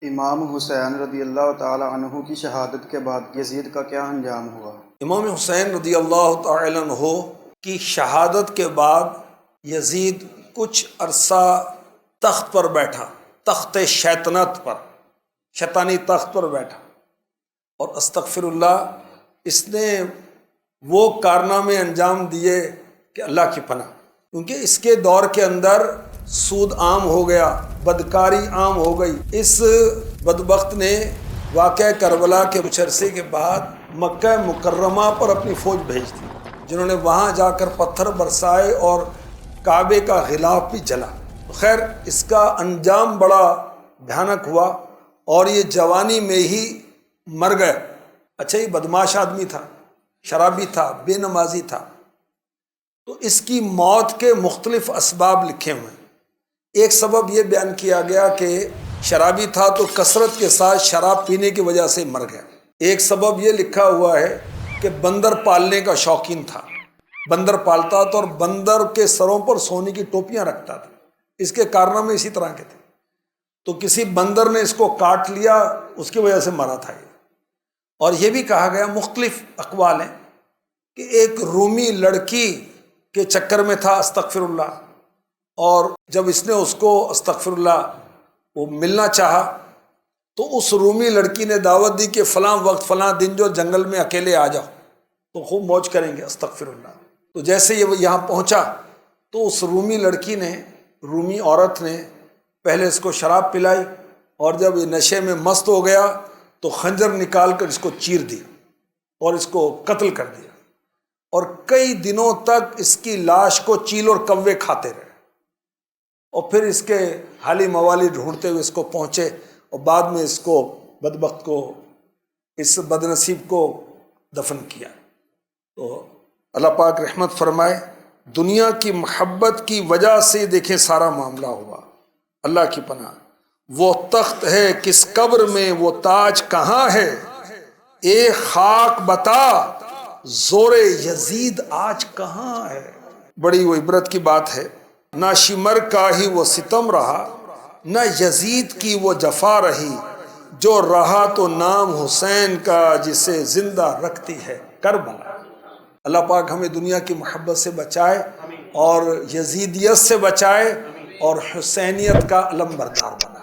امام حسین رضی اللہ تعالی عنہ کی شہادت کے بعد یزید کا کیا انجام ہوا؟ امام حسین رضی اللہ تعالی عنہ کی شہادت کے بعد یزید کچھ عرصہ تخت پر بیٹھا، تخت شیطنت پر، شیطانی تخت پر بیٹھا، اور استغفر اللہ اس نے وہ کارنامے انجام دیے کہ اللہ کی پناہ، کیونکہ اس کے دور کے اندر سود عام ہو گیا، بدکاری عام ہو گئی۔ اس بدبخت نے واقعہ کربلا کے کچھ عرصے کے بعد مکہ مکرمہ پر اپنی فوج بھیج دی، جنہوں نے وہاں جا کر پتھر برسائے اور کعبے کا غلاف بھی جلا۔ خیر اس کا انجام بڑا بھیانک ہوا اور یہ جوانی میں ہی مر گئے۔ اچھا یہ بدماش آدمی تھا، شرابی تھا، بے نمازی تھا، تو اس کی موت کے مختلف اسباب لکھے ہوئے ہیں۔ ایک سبب یہ بیان کیا گیا کہ شرابی تھا تو کثرت کے ساتھ شراب پینے کی وجہ سے مر گیا۔ ایک سبب یہ لکھا ہوا ہے کہ بندر پالنے کا شوقین تھا، بندر پالتا تھا اور بندر کے سروں پر سونے کی ٹوپیاں رکھتا تھا۔ اس کے کارنامے اسی طرح کے تھے، تو کسی بندر نے اس کو کاٹ لیا، اس کی وجہ سے مرا تھا یہ۔ اور یہ بھی کہا گیا، مختلف اقوال ہیں، کہ ایک رومی لڑکی کے چکر میں تھا، استغفر اللہ، اور جب اس نے اس کو استغفر اللہ وہ ملنا چاہا تو اس رومی لڑکی نے دعوت دی کہ فلاں وقت فلاں دن جو جنگل میں اکیلے آ جاؤ تو خوب موج کریں گے، استغفر اللہ۔ تو جیسے یہ یہاں پہنچا تو اس رومی لڑکی نے، رومی عورت نے پہلے اس کو شراب پلائی، اور جب یہ نشے میں مست ہو گیا تو خنجر نکال کر اس کو چیر دی اور اس کو قتل کر دیا، اور کئی دنوں تک اس کی لاش کو چیل اور کوے کھاتے رہے، اور پھر اس کے حالی موالی ڈھونڈتے ہوئے اس کو پہنچے، اور بعد میں اس کو بدبخت کو، اس بدنصیب کو دفن کیا۔ تو اللہ پاک رحمت فرمائے، دنیا کی محبت کی وجہ سے دیکھیں سارا معاملہ ہوا۔ اللہ کی پناہ، وہ تخت ہے کس قبر میں، وہ تاج کہاں ہے، اے خاک بتا زور یزید آج کہاں ہے۔ بڑی وہ عبرت کی بات ہے، نہ شمر کا ہی وہ ستم رہا، نہ یزید کی وہ جفا رہی، جو رہا تو نام حسین کا جسے زندہ رکھتی ہے کربلا۔ اللہ پاک ہمیں دنیا کی محبت سے بچائے اور یزیدیت سے بچائے اور حسینیت کا علم بردار بنائے۔